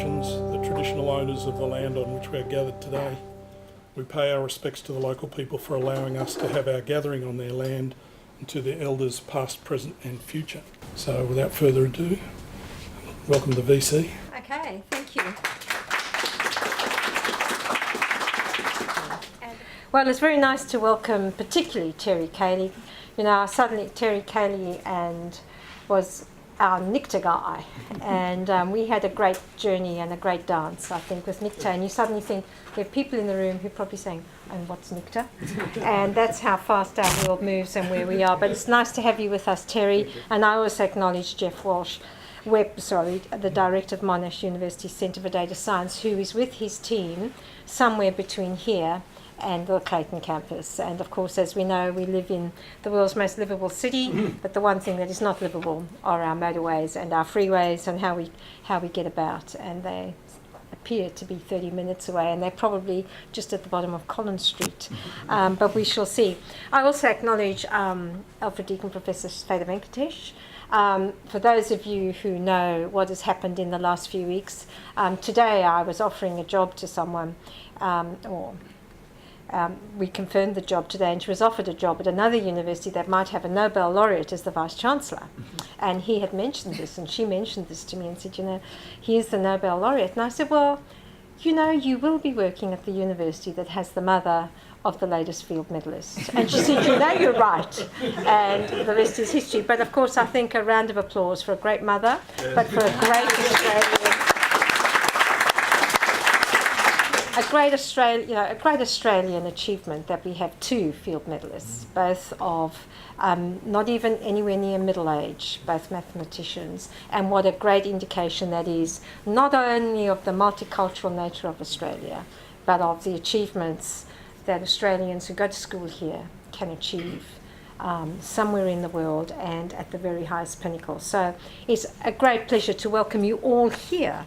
nations, the traditional owners of the land on which we are gathered today. We pay our respects to the local people for allowing us to have our gathering on their land and to their elders past, present and future. So without further ado, welcome to VC. Okay, thank you. Well, it's very nice to welcome particularly Terry Caelli. You know, suddenly Terry Caelli was our Nicta guy, and we had a great journey and a great dance, I think, with Nicta. And you suddenly think there are people in the room who are probably saying, "And what's Nicta?" And that's how fast our world moves and where we are. But it's nice to have you with us, Terry. And I also acknowledge Jeff Walsh, the director of Monash University Centre for Data Science, who is with his team somewhere between here and the Clayton campus. And of course, as we know, we live in the world's most livable city, but the one thing that is not livable are our motorways and our freeways and how we get about. And they appear to be 30 minutes away, and they're probably just at the bottom of Collins Street. But we shall see. I also acknowledge Alfred Deakin, Professor Fellow. For those of you who know what has happened in the last few weeks, today I was offering a job to someone, we confirmed the job today, and she was offered a job at another university that might have a Nobel laureate as the Vice-Chancellor. And he had mentioned this, and she mentioned this to me and said, you know, he is the Nobel laureate. And I said, well, you know, you will be working at the university that has the mother of the latest field medalist. And she said, you know, you're right. And the rest is history. But of course, I think a round of applause for a great mother, but for a great Australian achievement that we have two field medalists, both of not even anywhere near middle age, both mathematicians, and what a great indication that is, not only of the multicultural nature of Australia, but of the achievements that Australians who go to school here can achieve somewhere in the world and at the very highest pinnacle. So it's a great pleasure to welcome you all here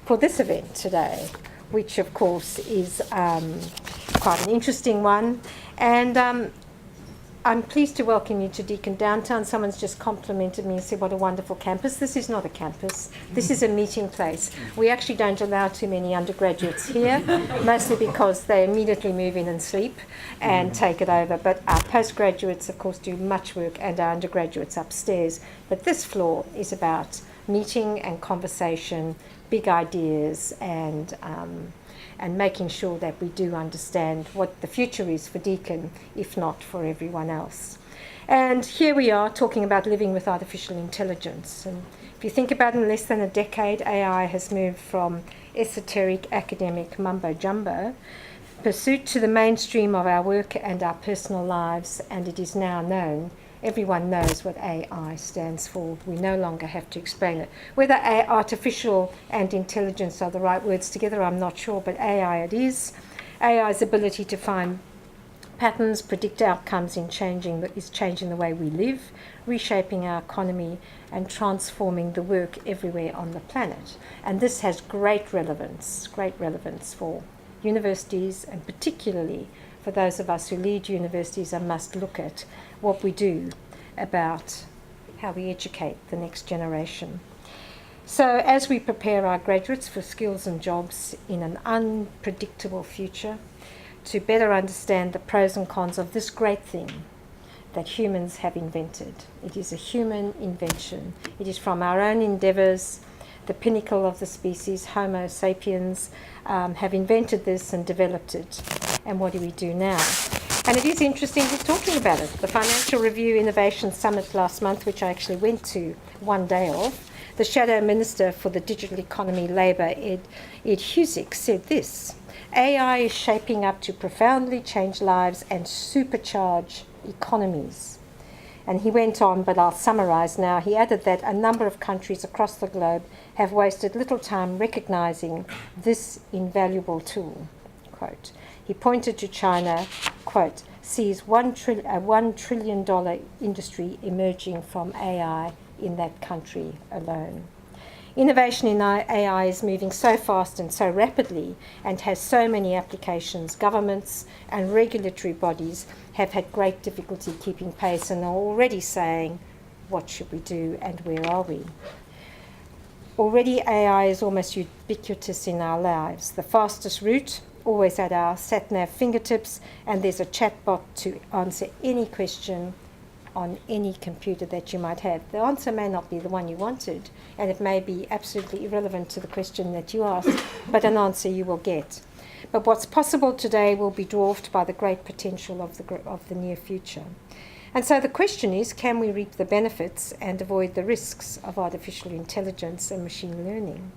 for this event today, which of course is quite an interesting one. And I'm pleased to welcome you to Deakin Downtown. Someone's just complimented me and said, what a wonderful campus. This is not a campus. This is a meeting place. We actually don't allow too many undergraduates here, mostly because they immediately move in and sleep and take it over. But our postgraduates, of course, do much work, and our undergraduates upstairs. But this floor is about meeting and conversation, big ideas, and making sure that we do understand what the future is for Deakin, if not for everyone else. And here we are talking about living with artificial intelligence. And if you think about it, in less than a decade, AI has moved from esoteric academic mumbo-jumbo pursuit to the mainstream of our work and our personal lives, and it is now known. Everyone knows what AI stands for. We no longer have to explain it. Whether artificial and intelligence are the right words together, I'm not sure, but AI it is. AI's ability to find patterns, predict outcomes is changing the way we live, reshaping our economy and transforming the work everywhere on the planet. And this has great relevance for universities, and particularly for those of us who lead universities and must look at what we do about how we educate the next generation. So as we prepare our graduates for skills and jobs in an unpredictable future, to better understand the pros and cons of this great thing that humans have invented. It is a human invention. It is from our own endeavours. The pinnacle of the species, Homo sapiens, have invented this and developed it. And what do we do now? And it is interesting just talking about it. The Financial Review Innovation Summit last month, which I actually went to one day of, the Shadow Minister for the Digital Economy, Labour, Ed Husick, said this: AI is shaping up to profoundly change lives and supercharge economies. And he went on, but I'll summarise now. He added that a number of countries across the globe have wasted little time recognising this invaluable tool. Quote. He pointed to China, quote, sees a $1 trillion industry emerging from AI in that country alone. Innovation in AI is moving so fast and so rapidly and has so many applications. Governments and regulatory bodies have had great difficulty keeping pace and are already saying, what should we do and where are we? Already AI is almost ubiquitous in our lives. The fastest route, always at our sat-nav fingertips, and there's a chatbot to answer any question on any computer that you might have. The answer may not be the one you wanted, and it may be absolutely irrelevant to the question that you asked, but an answer you will get. But what's possible today will be dwarfed by the great potential of the near future. And so the question is, can we reap the benefits and avoid the risks of artificial intelligence and machine learning?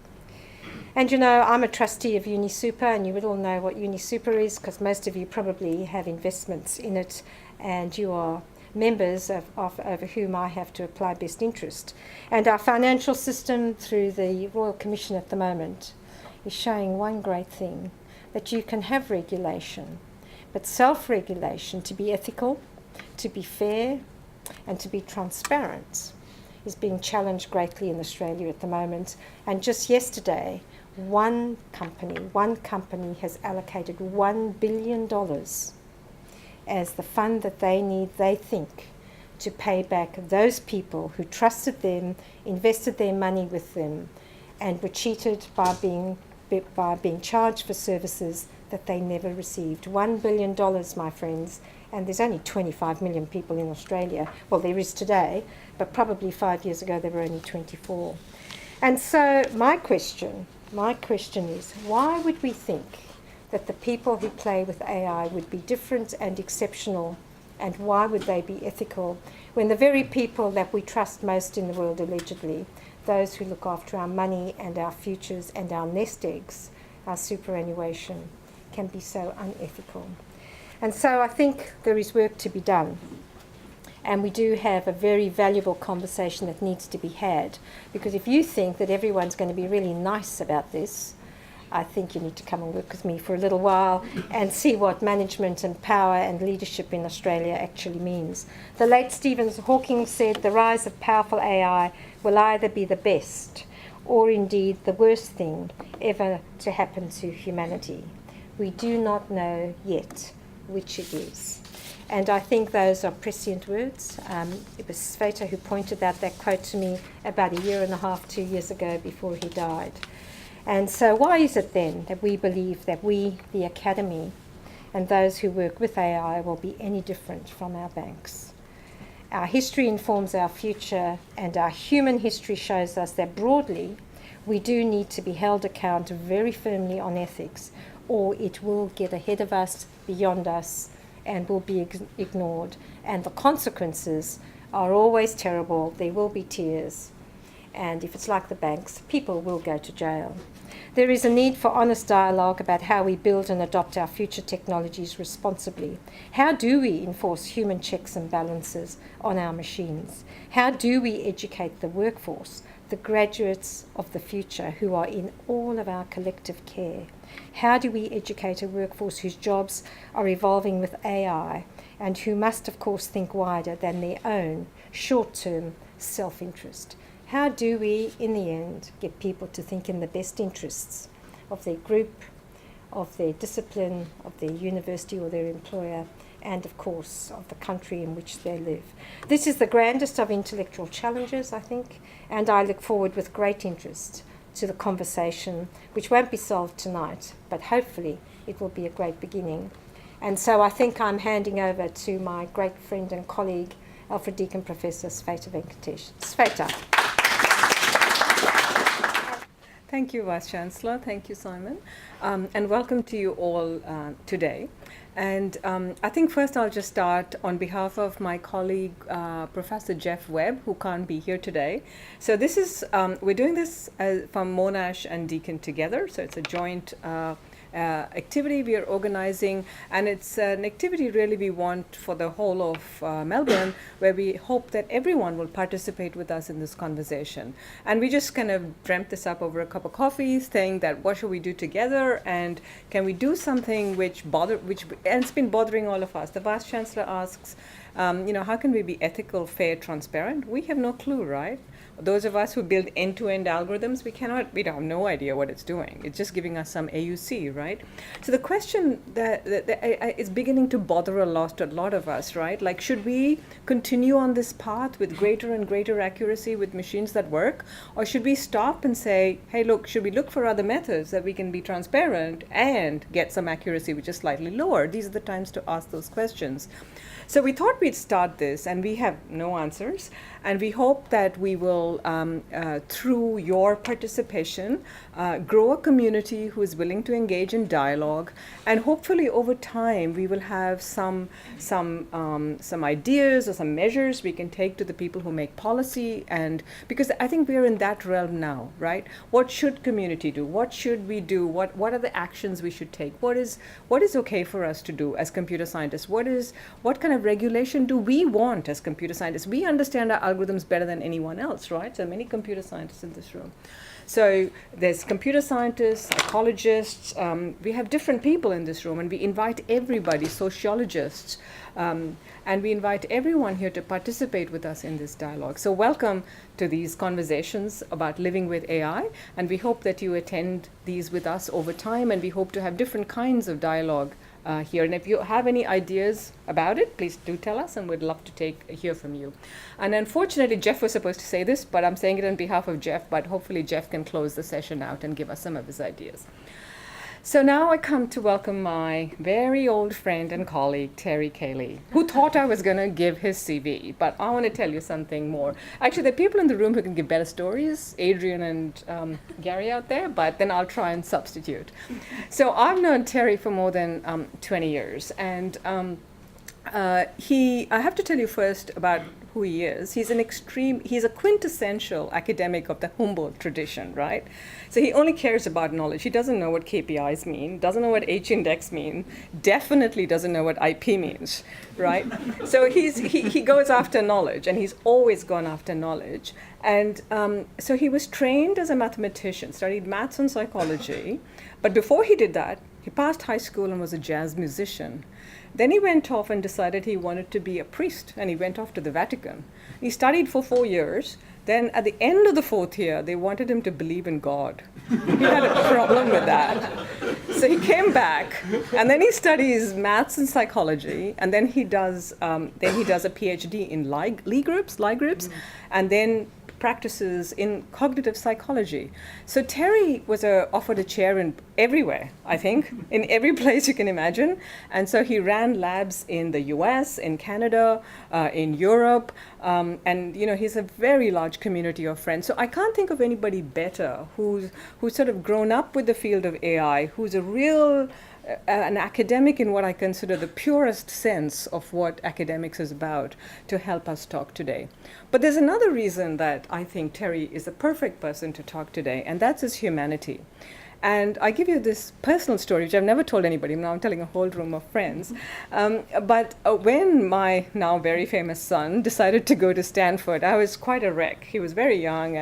And you know, I'm a trustee of UniSuper, and you would all know what UniSuper is, because most of you probably have investments in it, and you are members of over whom I have to apply best interest. And our financial system, through the Royal Commission at the moment, is showing one great thing, that you can have regulation, but self-regulation, to be ethical, to be fair, and to be transparent, is being challenged greatly in Australia at the moment. And just yesterday, one company has allocated $1 billion as the fund that they need, they think, to pay back those people who trusted them, invested their money with them, and were cheated by being charged for services that they never received. $1 billion, my friends, and there's only 25 million people in Australia. Well, there is today, but probably 5 years ago there were only 24. And so my question is, why would we think that the people who play with AI would be different and exceptional, and why would they be ethical, when the very people that we trust most in the world, allegedly, those who look after our money and our futures and our nest eggs, our superannuation, can be so unethical? And so I think there is work to be done. And we do have a very valuable conversation that needs to be had, because if you think that everyone's going to be really nice about this, I think you need to come and work with me for a little while and see what management and power and leadership in Australia actually means. The late Stephen Hawking said the rise of powerful AI will either be the best or indeed the worst thing ever to happen to humanity. We do not know yet which it is. And I think those are prescient words. It was Sveta who pointed out that quote to me about 1.5 years, 2 years ago, before he died. And so why is it then that we believe that we, the Academy, and those who work with AI will be any different from our banks? Our history informs our future, and our human history shows us that broadly we do need to be held account very firmly on ethics, or it will get ahead of us, beyond us, and will be ignored. And the consequences are always terrible. There will be tears. And if it's like the banks, people will go to jail. There is a need for honest dialogue about how we build and adopt our future technologies responsibly. How do we enforce human checks and balances on our machines? How do we educate the workforce, the graduates of the future who are in all of our collective care? How do we educate a workforce whose jobs are evolving with AI and who must, of course, think wider than their own short-term self-interest? How do we, in the end, get people to think in the best interests of their group, of their discipline, of their university or their employer, and, of course, of the country in which they live? This is the grandest of intellectual challenges, I think, and I look forward with great interest to the conversation, which won't be solved tonight, but hopefully it will be a great beginning. And so I think I'm handing over to my great friend and colleague, Alfred Deakin Professor Sveta Venkatesh. Sveta. Thank you, Vice Chancellor. Thank you, Simon. And welcome to you all today. And I think first I'll just start on behalf of my colleague, Professor Jeff Webb, who can't be here today. So this is, we're doing this from Monash and Deakin together. So it's a joint activity we are organizing, and it's an activity really we want for the whole of Melbourne, where we hope that everyone will participate with us in this conversation. And we just kind of dreamt this up over a cup of coffee, saying that what should we do together, and can we do something and it's been bothering all of us. The Vice Chancellor asks, how can we be ethical, fair, transparent? We have no clue, right? Those of us who build end-to-end algorithms, we have no idea what it's doing. It's just giving us some AUC, right? So the question that is beginning to bother a lot of us, right? Like, should we continue on this path with greater and greater accuracy with machines that work? Or should we stop and say, hey, look, should we look for other methods that we can be transparent and get some accuracy which is slightly lower? These are the times to ask those questions. So we thought we'd start this, and we have no answers, and we hope that we will, through your participation, grow a community who is willing to engage in dialogue, and hopefully over time we will have some ideas or some measures we can take to the people who make policy, and because I think we are in that realm now, right? What should community do? What should we do? What are the actions we should take? What is okay for us to do as computer scientists? What kind of regulation do we want as computer scientists? We understand our algorithms better than anyone else, right? So many computer scientists in this room. So there's computer scientists, psychologists, we have different people in this room, and we invite everybody, sociologists, and we invite everyone here to participate with us in this dialogue. So welcome to these conversations about living with AI, and we hope that you attend these with us over time, and we hope to have different kinds of dialogue here. And if you have any ideas about it, please do tell us, and we'd love to hear from you. And unfortunately, Jeff was supposed to say this, but I'm saying it on behalf of Jeff, but hopefully Jeff can close the session out and give us some of his ideas. So now I come to welcome my very old friend and colleague, Terry Caelli, who thought I was going to give his CV, but I want to tell you something more. Actually, there are people in the room who can give better stories, Adrian and Gary out there, but then I'll try and substitute. So I've known Terry for more than 20 years, and I have to tell you first about who he is. He's a quintessential academic of the Humboldt tradition, right? So he only cares about knowledge. He doesn't know what KPIs mean, doesn't know what H-index mean, definitely doesn't know what IP means, right? So he goes after knowledge, and he's always gone after knowledge. And so he was trained as a mathematician, studied maths and psychology, but before he did that, he passed high school and was a jazz musician. Then he went off and decided he wanted to be a priest, and he went off to the Vatican. He studied for 4 years. Then at the end of the 4th year, they wanted him to believe in God. He had a problem with that. So he came back, and then he studies maths and psychology, and then he does a PhD in Lie groups, and then practices in cognitive psychology. So Terry was offered a chair in everywhere, I think, in every place you can imagine. And so he ran labs in the US, in Canada, in Europe, and he's a very large community of friends. So I can't think of anybody better who's sort of grown up with the field of AI, who's a real an academic in what I consider the purest sense of what academics is about, to help us talk today. But there's another reason that I think Terry is the perfect person to talk today, and that's his humanity. And I give you this personal story, which I've never told anybody. Now I'm telling a whole room of friends. But when my now very famous son decided to go to Stanford, I was quite a wreck. He was very young,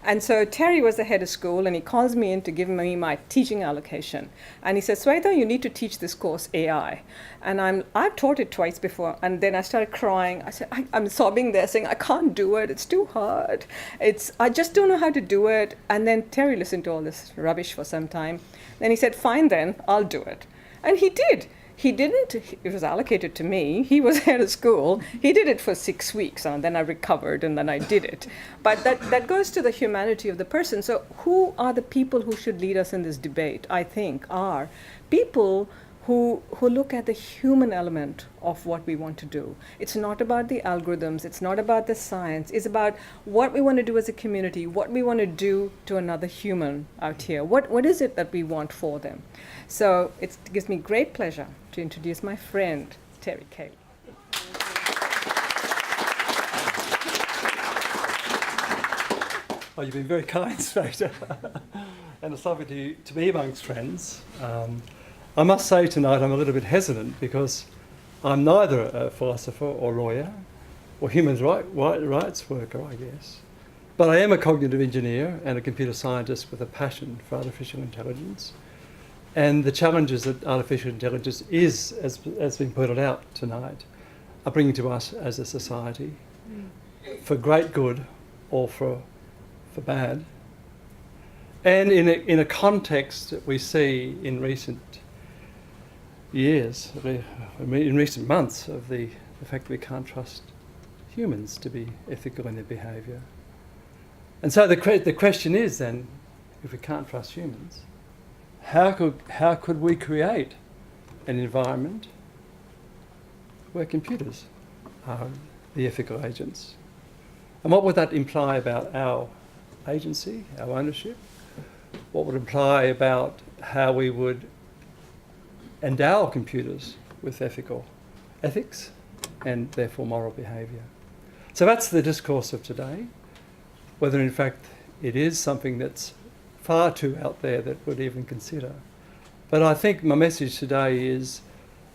and so Terry was the head of school, and he calls me in to give me my teaching allocation. And he says, Sweta, you need to teach this course AI. And I've taught it twice before, and then I started crying. I said, I'm sobbing there, saying, I can't do it. It's too hard. I just don't know how to do it. And then Terry listened to all this rubbish for some time. Then he said, fine then, I'll do it. And he did. He didn't, it was allocated to me. He was head of school. He did it for 6 weeks, and then I recovered, and then I did it. But that goes to the humanity of the person. So who are the people who should lead us in this debate, I think, are people who look at the human element of what we want to do. It's not about the algorithms, it's not about the science, it's about what we want to do as a community, what we want to do to another human out here. What is it that we want for them? So it gives me great pleasure to introduce my friend, Terry Caelli. Oh, you've been very kind, Sweta. And it's lovely to be amongst friends. I must say tonight I'm a little bit hesitant because I'm neither a philosopher or lawyer or human rights worker, I guess. But I am a cognitive engineer and a computer scientist with a passion for artificial intelligence. And the challenges that artificial intelligence is, as been pointed out tonight, are bringing to us as a society for great good or for bad. And in a context that we see in recent years, in recent months, of the fact that we can't trust humans to be ethical in their behaviour. And so the question is then, if we can't trust humans, how could we create an environment where computers are the ethical agents? And what would that imply about our agency, our ownership? What would it imply about how we would endow computers with ethics and therefore moral behaviour? So that's the discourse of today, whether in fact it is something that's far too out there that we'd even consider. But I think my message today is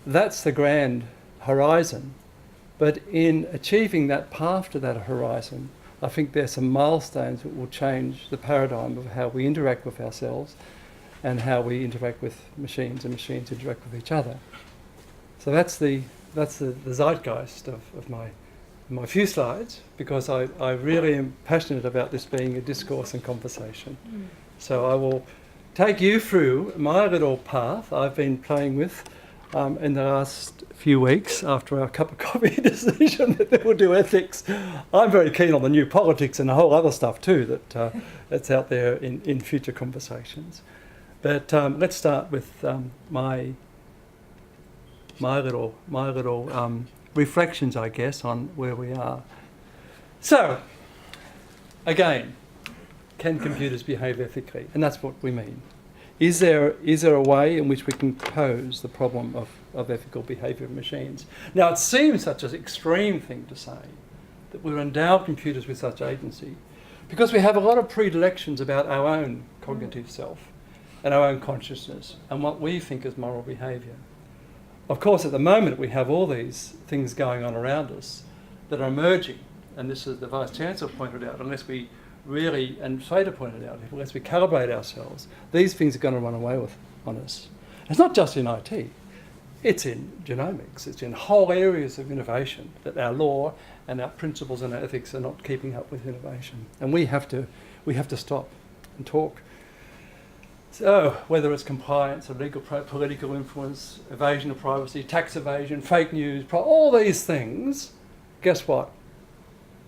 that's the grand horizon, but in achieving that path to that horizon, I think there's some milestones that will change the paradigm of how we interact with ourselves and how we interact with machines and machines interact with each other. So that's the zeitgeist of my few slides, because I really am passionate about this being a discourse and conversation. So I will take you through my little path I've been playing with in the last few weeks after our cup of coffee decision that we'll do ethics. I'm very keen on the new politics and a whole other stuff too that's out there in future conversations. But let's start with my little reflections, I guess, on where we are. So, again, can computers behave ethically? And that's what we mean. Is there a way in which we can pose the problem of ethical behaviour of machines? Now, it seems such an extreme thing to say that we'll endow computers with such agency, because we have a lot of predilections about our own cognitive self and our own consciousness and what we think is moral behaviour. Of course, at the moment, we have all these things going on around us that are emerging, and this is the Vice-Chancellor pointed out, unless we really, and Slater pointed out, unless we calibrate ourselves, these things are going to run away on us. It's not just in IT, it's in genomics, it's in whole areas of innovation that our law and our principles and our ethics are not keeping up with innovation. And we have to stop and talk. So whether it's compliance or legal political influence, evasion of privacy, tax evasion, fake news, all these things, guess what?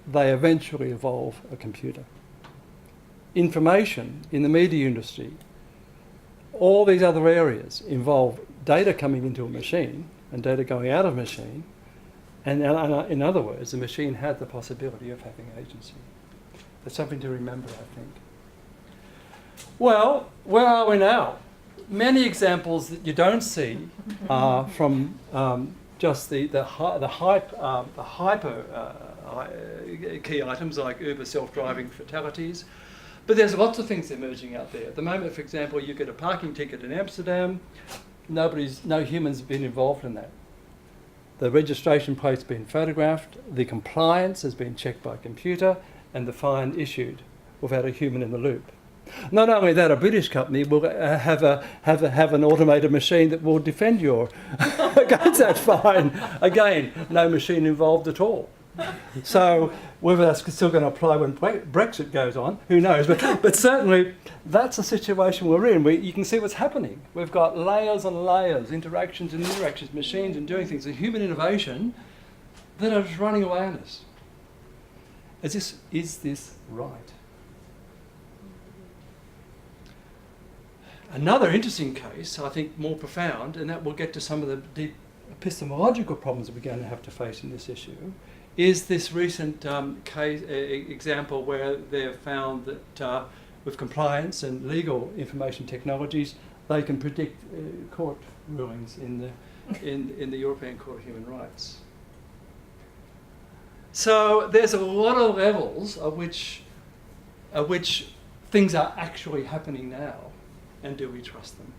They eventually evolve a computer. Information in the media industry, all these other areas involve data coming into a machine and data going out of a machine, and in other words, the machine had the possibility of having agency. That's something to remember, I think. Well, where are we now? Many examples that you don't see are from just the hyper key items like Uber self-driving fatalities. But there's lots of things emerging out there. At the moment, for example, you get a parking ticket in Amsterdam, no humans have been involved in that. The registration plate's been photographed, the compliance has been checked by a computer, and the fine issued without a human in the loop. Not only that, a British company will have an automated machine that will defend you against that fine. Again, no machine involved at all. So whether that's still going to apply when Brexit goes on, who knows? But certainly that's the situation we're in. You can see what's happening. We've got layers on layers, interactions, machines and doing things, and human innovation that are just running away on us. Is this right? Another interesting case, I think more profound, and that will get to some of the deep epistemological problems that we're going to have to face in this issue, is this recent example where they've found that with compliance and legal information technologies, they can predict court rulings in the European Court of Human Rights. So there's a lot of levels at which things are actually happening now, and do we trust them?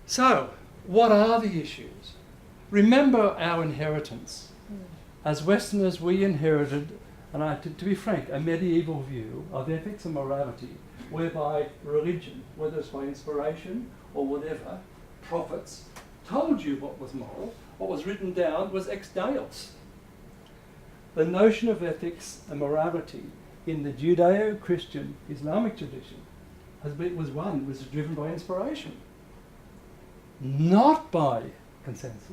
So, what are the issues? Remember our inheritance. As Westerners, we inherited, and to be frank, a medieval view of ethics and morality, whereby religion, whether it's by inspiration or whatever, prophets, told you what was moral. What was written down was ex deos. the notion of ethics and morality in the Judeo-Christian Islamic tradition was driven by inspiration, not by consensus.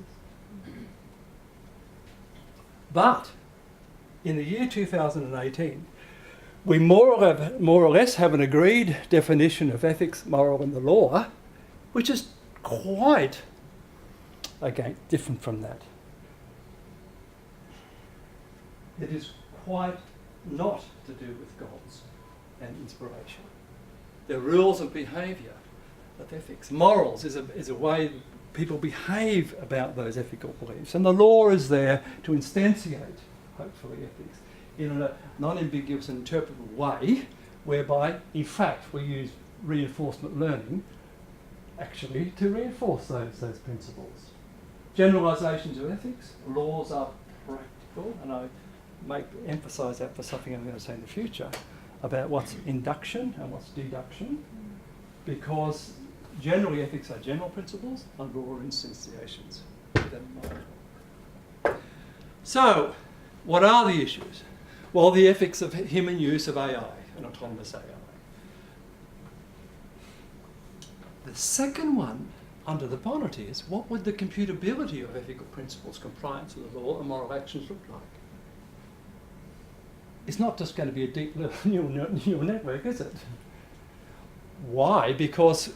But in the year 2018, we more or less have an agreed definition of ethics, moral, and the law, which is quite, again, different from that. It is quite not to do with gods and inspiration. The rules of behaviour of ethics. Morals is a way people behave about those ethical beliefs. And the law is there to instantiate, hopefully, ethics in a non-ambiguous and interpretable way, whereby, in fact, we use reinforcement learning actually to reinforce those principles. Generalisations of ethics, laws are practical, and I emphasise that for something I'm going to say in the future, about what's induction and what's deduction, because generally ethics are general principles and law are instantiations. Keep that in mind. So, what are the issues? Well, the ethics of human use of AI and autonomous AI. The second one under the bonnet is, what would the computability of ethical principles, compliance with the law and moral actions look like? It's not just going to be a deep neural network, is it? Why? Because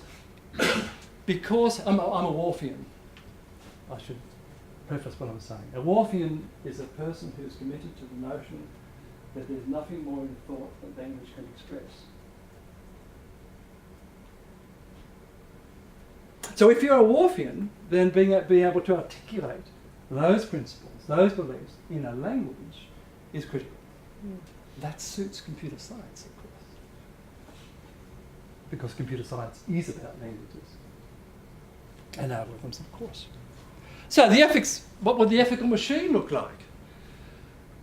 I'm a Whorfian. I should preface what I'm saying. A Whorfian is a person who's committed to the notion that there's nothing more in thought that language can express. So if you're a Whorfian, then being able to articulate those principles, those beliefs in a language is critical. That suits computer science, of course, because computer science is about languages and algorithms, of course. So the ethics, what would the ethical machine look like?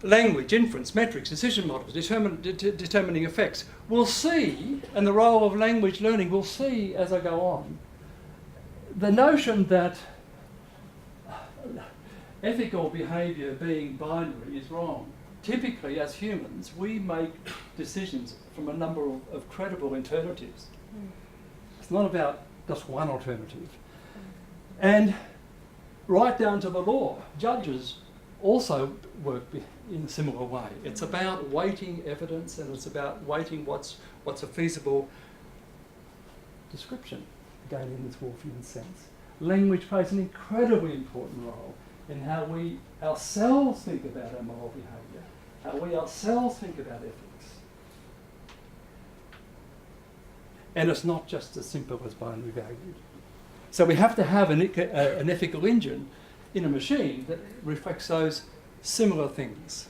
Language, inference, metrics, decision models, determining effects. We'll see, and the role of language learning, we'll see as I go on, the notion that ethical behaviour being binary is wrong. Typically, as humans, we make decisions from a number of credible alternatives. It's not about just one alternative. And right down to the law, judges also work in a similar way. It's about weighting evidence, and it's about weighting what's a feasible description, again in this Whorfian sense. Language plays an incredibly important role in how we ourselves think about our moral behaviour, how we ourselves think about ethics. And it's not just as simple as binary valued. So we have to have an ethical engine in a machine that reflects those similar things.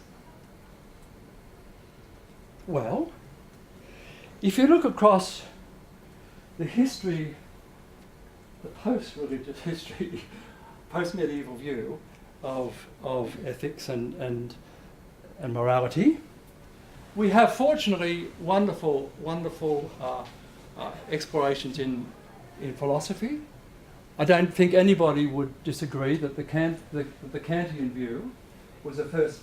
Well, if you look across the history, the post-religious history, post-medieval view of ethics and morality, we have fortunately wonderful explorations in philosophy. I don't think anybody would disagree that the Kantian view was the first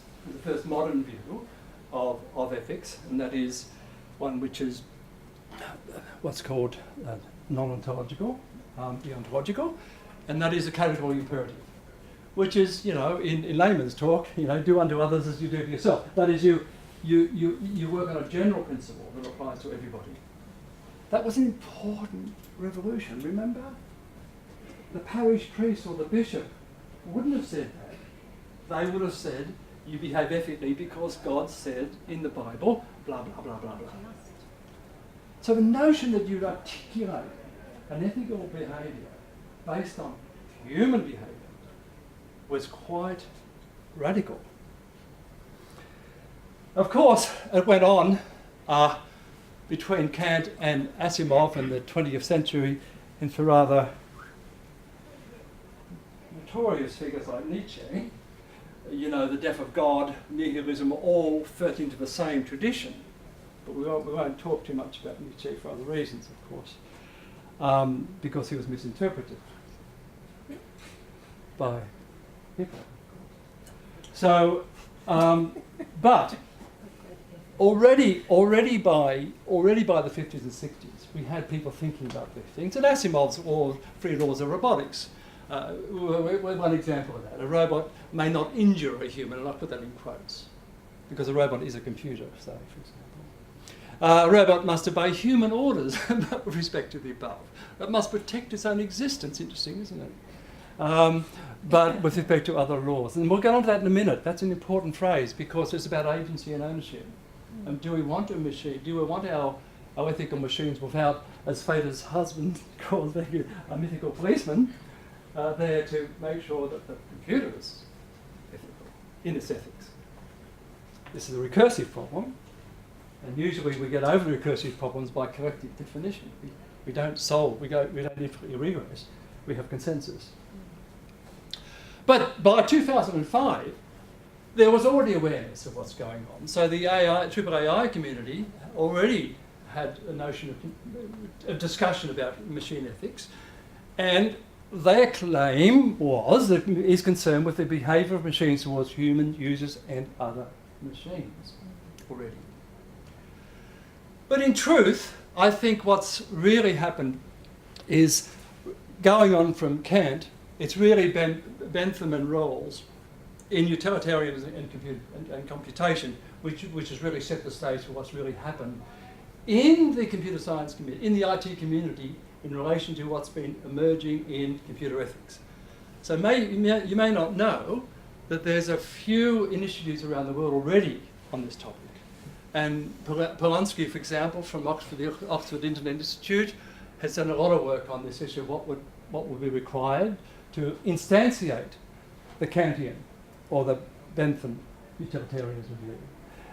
modern view of ethics, and that is one which is what's called non-ontological, deontological, and that is a categorical imperative, which is, in layman's talk, do unto others as you do to yourself. That is, you work on a general principle that applies to everybody. That was an important revolution, remember? The parish priest or the bishop wouldn't have said that. They would have said, you behave ethically because God said in the Bible, blah, blah, blah, blah, blah. So the notion that you'd articulate an ethical behaviour based on human behaviour was quite radical. Of course, it went on between Kant and Asimov in the 20th century into rather notorious figures like Nietzsche. The death of God, nihilism, all fit into the same tradition. But we won't talk too much about Nietzsche for other reasons, of course, because he was misinterpreted by people. So But already by the 50s and 60s, we had people thinking about these things. And Asimov's three laws of robotics were one example of that. A robot may not injure a human, and I put that in quotes, because a robot is a computer, say, for example. A robot must obey human orders with respect to the above. It must protect its own existence. Interesting, isn't it? But with respect to other laws. And we'll get on to that in a minute. That's an important phrase because it's about agency and ownership. And do we want a machine? Do we want our ethical machines without, as Feder's husband calls them, a mythical policeman there to make sure that the computer is ethical in its ethics? This is a recursive problem. And usually we get over the recursive problems by collective definition. We don't solve, we don't infinitely regress. We have consensus. But by 2005, there was already awareness of what's going on. So the triple AI community already had a notion of a discussion about machine ethics, and their claim is concerned with the behaviour of machines towards human users and other machines already. But in truth, I think what's really happened is going on from Kant. It's really Bentham and Rawls in utilitarianism and computation, which has really set the stage for what's really happened in the computer science community, in the IT community, in relation to what's been emerging in computer ethics. So you may not know that there's a few initiatives around the world already on this topic. And Polanski, for example, from the Oxford Internet Institute, has done a lot of work on this issue of what would be required to instantiate the Kantian or the Bentham utilitarianism view.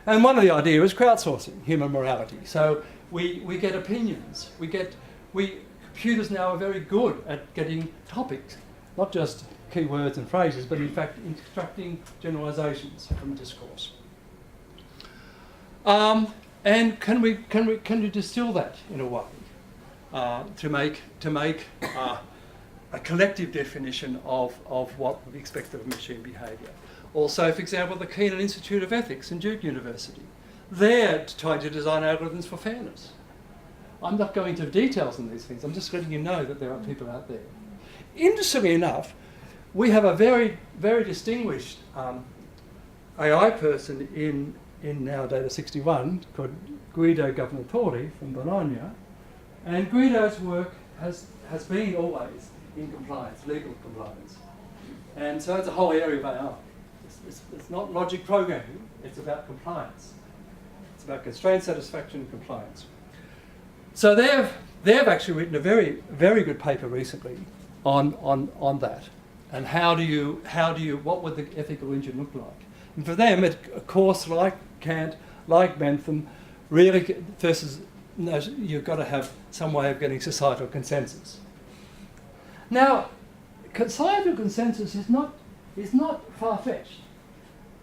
And one of the ideas is crowdsourcing human morality. So we get opinions. Computers now are very good at getting topics, not just keywords and phrases, but in fact extracting generalizations from discourse. And can we distill that in a way to make a collective definition of what we expect of machine behaviour? Also, for example, the Keenan Institute of Ethics in Duke University. They're trying to design algorithms for fairness. I'm not going into details on these things. I'm just letting you know that there are people out there. Interestingly enough, we have a very, very distinguished AI person in now Data 61 called Guido Governatore from Bologna. And Guido's work has been always in compliance, legal compliance. And so it's a whole area of AI. It's not logic programming, it's about compliance. It's about constraint satisfaction and compliance. So they've actually written a very, very good paper recently on that. And what would the ethical engine look like? And for them, a course like Kant, like Bentham, really first you've got to have some way of getting societal consensus. Now, societal consensus is not far-fetched.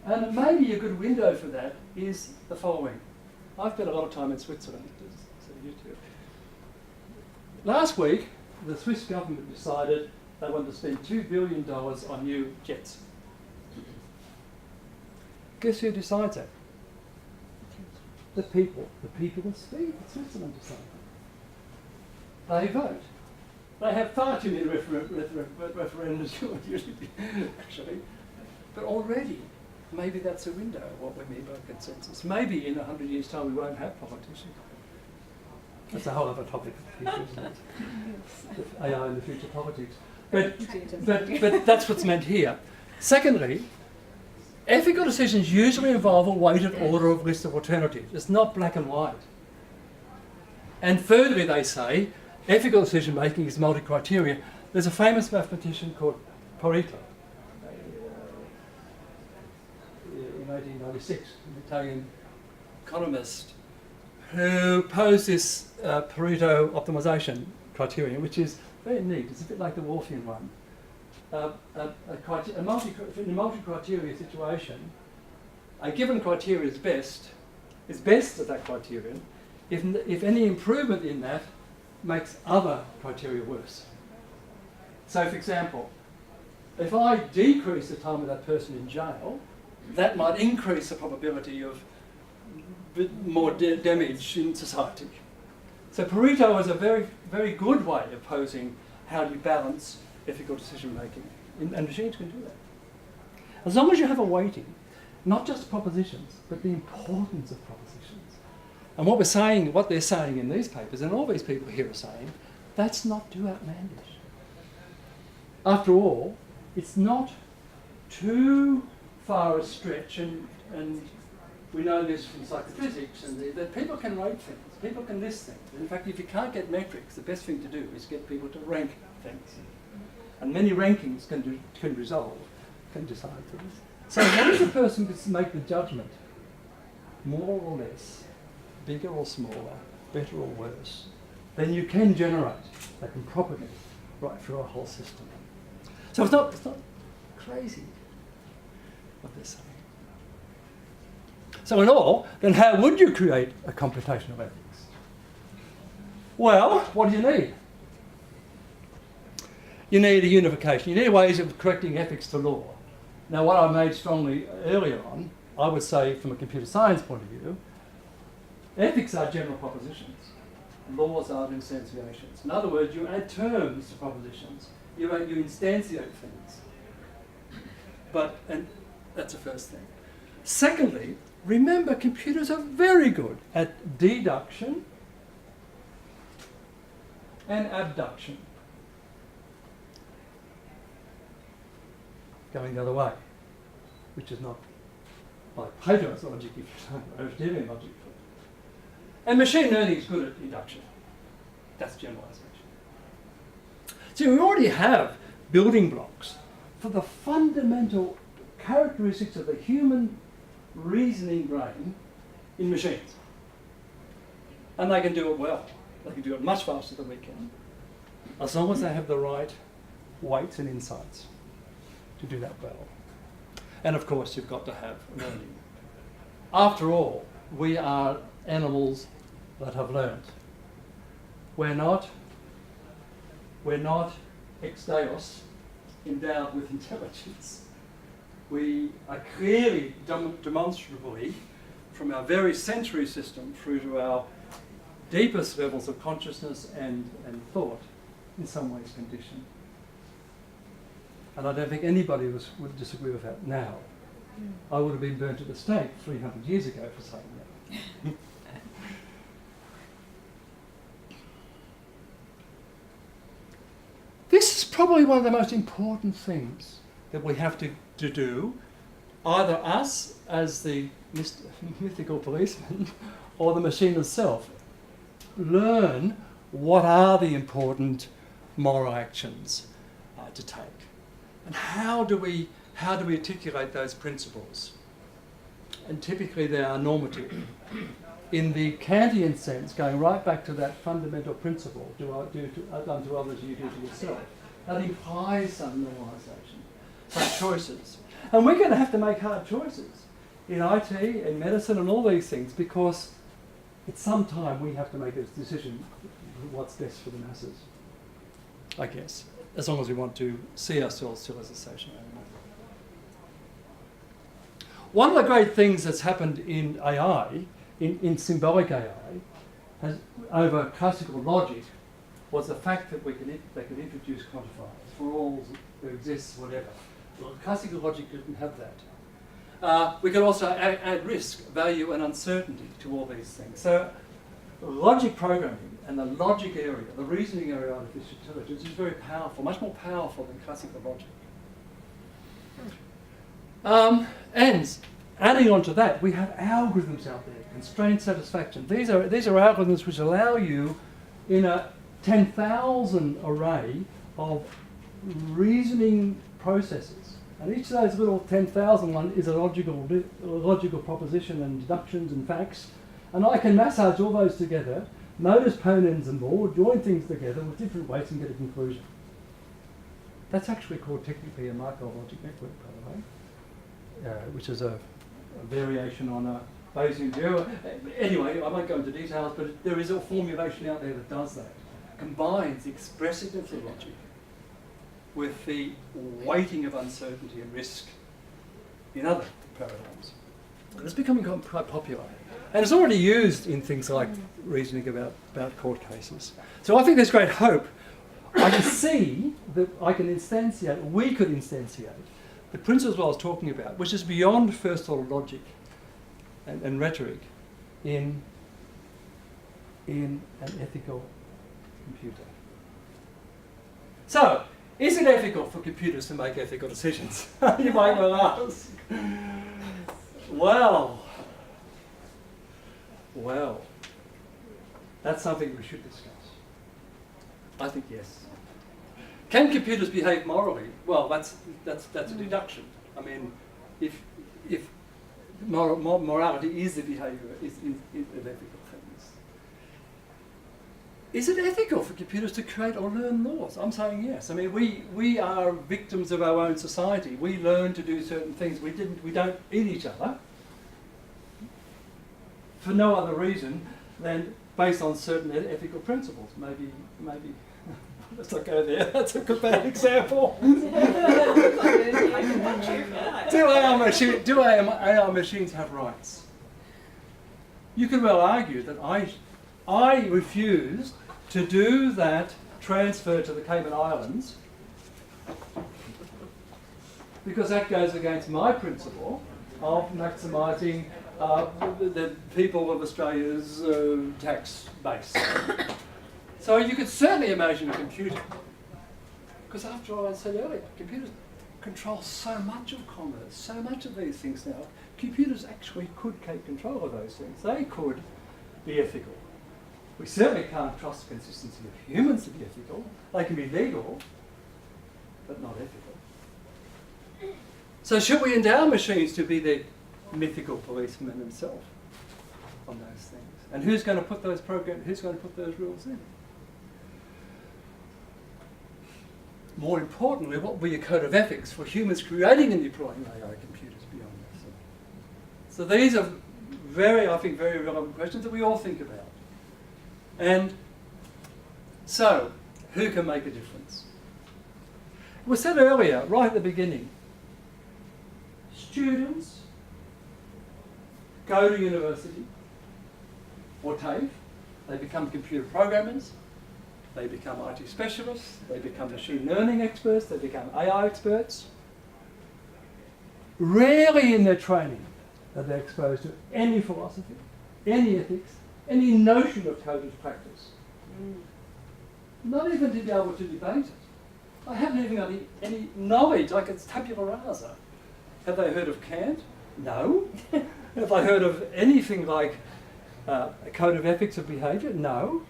And maybe a good window for that is the following. I've spent a lot of time in Switzerland, so you too. Last week, the Swiss government decided they wanted to spend $2 billion on new jets. Guess who decides that? The people. The people of Switzerland decide that. They vote. They have far too many referendums, actually. But already, maybe that's a window of what we mean by consensus. Maybe in 100 years' time we won't have politicians. That's a whole other topic, isn't it? AI in the future politics. But that's what's meant here. Secondly, ethical decisions usually involve a weighted order of list of alternatives. It's not black and white. And thirdly, they say, ethical decision making is multi-criteria. There's a famous mathematician called Pareto in 1896, an Italian economist, who posed this Pareto optimization criterion, which is very neat. It's a bit like the Wolffian one. In a multi-criteria situation, a given criteria is best at that criterion if any improvement in that makes other criteria worse. So, for example, if I decrease the time of that person in jail, that might increase the probability of more damage in society. So Pareto is a very, very good way of posing how do you balance ethical decision making, and machines can do that. As long as you have a weighting, not just propositions, but the importance of propositions. And what they're saying in these papers, and all these people here are saying, that's not too outlandish. After all, it's not too far a stretch, and we know this from psychophysics, and that people can rate things, people can list things. In fact, if you can't get metrics, the best thing to do is get people to rank things. And many rankings can decide things. So once a person can make the judgment, more or less, bigger or smaller, better or worse, then you can generate, they can propagate right through a whole system. So it's not crazy what they're saying. So in all, then how would you create a computation of ethics? Well, what do you need? You need a unification. You need ways of correcting ethics to law. Now, what I made strongly earlier on, I would say from a computer science point of view, ethics are general propositions. Laws are instantiations. In other words, you add terms to propositions. You instantiate things. And that's the first thing. Secondly, remember computers are very good at deduction and abduction. Going the other way, which is not like Plato's logic, if you say, Aristotelian logic. And machine learning is good at induction. That's generalization. So we already have building blocks for the fundamental characteristics of the human reasoning brain in machines. And they can do it well. They can do it much faster than we can, as long as they have the right weights and insights to do that well. And of course, you've got to have learning. After all, we are animals that have learned. We're not ex deos, endowed with intelligence. We are clearly, demonstrably, from our very sensory system through to our deepest levels of consciousness and thought, in some ways conditioned. And I don't think anybody would disagree with that now. I would have been burnt at the stake 300 years ago for saying that. This is probably one of the most important things that we have to do, either us as the mythical policeman or the machine itself. Learn what are the important moral actions to take. And how do we articulate those principles? And typically they are normative. In the Kantian sense, going right back to that fundamental principle, unto others you do to yourself, that implies some normalisation, some choices. And we're going to have to make hard choices in IT, in medicine and all these things, because at some time we have to make a decision what's best for the masses, I guess, as long as we want to see ourselves still as a social animal. One of the great things that's happened in AI, in symbolic AI, has, over classical logic, was the fact that they could introduce quantifiers for all that exists, whatever. Well, classical logic didn't have that. We could also add risk, value and uncertainty to all these things. So logic programming and the logic area, the reasoning area of artificial intelligence is very powerful, much more powerful than classical logic. And adding on to that, we have algorithms out there, constraint satisfaction. These are algorithms which allow you, in a 10,000 array of reasoning processes, and each of those little 10,000 one is a logical proposition and deductions and facts, and I can massage all those together, modus ponens and more, join things together with different weights and get a conclusion. That's actually called technically a Markov logic network, by the way, which is a variation on a Bayesian theory. Anyway, I won't go into details, but there is a formulation out there that does that. Combines the expressiveness of logic with the weighting of uncertainty and risk in other paradigms. And it's becoming quite popular. And it's already used in things like reasoning about court cases. So I think there's great hope. I can see that we could instantiate the principles I was talking about, which is beyond first order logic and rhetoric, in an ethical computer. So, is it ethical for computers to make ethical decisions? You might well ask. Well, that's something we should discuss. I think yes. Can computers behave morally? Well, that's a deduction. I mean, if morality is the behaviour of ethical things, is it ethical for computers to create or learn laws? I'm saying yes. I mean, we are victims of our own society. We learn to do certain things. We don't eat each other for no other reason than based on certain ethical principles. Maybe let's not go there. That's a bad example. Do AI machines have rights? You could well argue that I refused to do that transfer to the Cayman Islands because that goes against my principle of maximising the people of Australia's tax base. So you could certainly imagine a computer, because after all I said earlier, computers control so much of commerce, so much of these things now. Computers actually could take control of those things. They could be ethical. We certainly can't trust the consistency of humans to be ethical. They can be legal, but not ethical. So should we endow machines to be the mythical policeman himself on those things? And who's going to put those rules in? More importantly, what will be a code of ethics for humans creating and deploying AI computers beyond this? So these are I think, very relevant questions that we all think about. And so, who can make a difference? It was said earlier, right at the beginning, students go to university or TAFE, they become computer programmers, they become IT specialists, they become machine learning experts, they become AI experts. Rarely in their training are they exposed to any philosophy, any ethics, any notion of code of practice. Not even to be able to debate it. I haven't even got any knowledge, like it's tabula rasa. Have they heard of Kant? No. Have they heard of anything like a code of ethics of behaviour? No.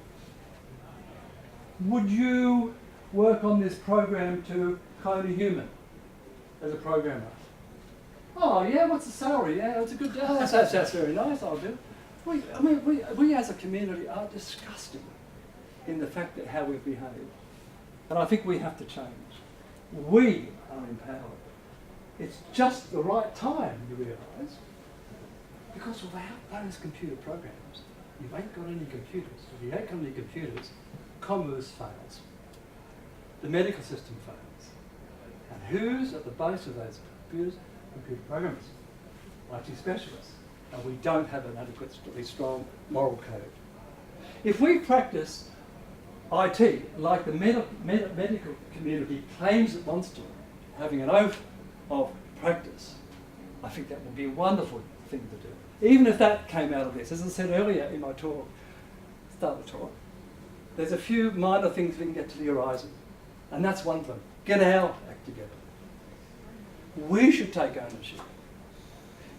Would you work on this program to clone a human as a programmer? Oh yeah, what's the salary? Yeah, it's a good deal. That's very nice, I'll do. We as a community are disgusting in the fact that how we behave. And I think we have to change. We are empowered. It's just the right time, you realise, because without those computer programs, you ain't got any computers. If you ain't got any computers, commerce fails. The medical system fails. And who's at the base of those computers? Computer programmers, IT specialists. And we don't have an adequately strong moral code. If we practice IT like the medical community claims it wants to, having an oath of practice, I think that would be a wonderful thing to do. Even if that came out of this, as I said earlier in my talk, start the talk, there's a few minor things we can get to the horizon. And that's one thing. Get our act together. We should take ownership.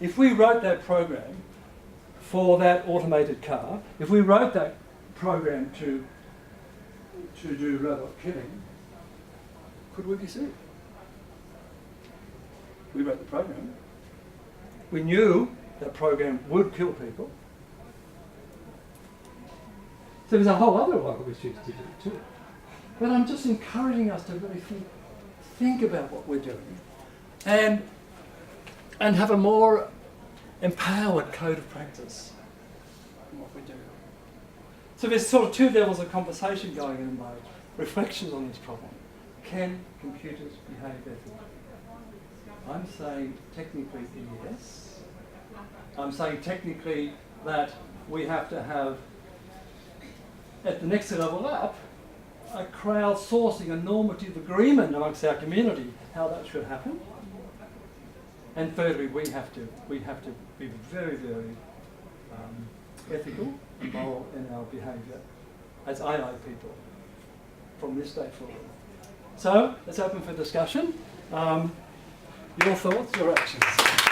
If we wrote that program for that automated car, if we wrote that program to do robot killing, could we be sued? We wrote the program. We knew that program would kill people. So there's a whole other lot of issues to do too. But I'm just encouraging us to really think about what we're doing and have a more empowered code of practice in what we do. So there's sort of two levels of conversation going in my reflections on this problem. Can computers behave ethically? I'm saying technically yes. I'm saying technically that we have to have, at the next level up, a crowdsourcing, a normative agreement amongst our community how that should happen. And thirdly, we have to be very, very ethical and moral in our behaviour as AI people from this day forward. So let's open for discussion. Your thoughts, your actions.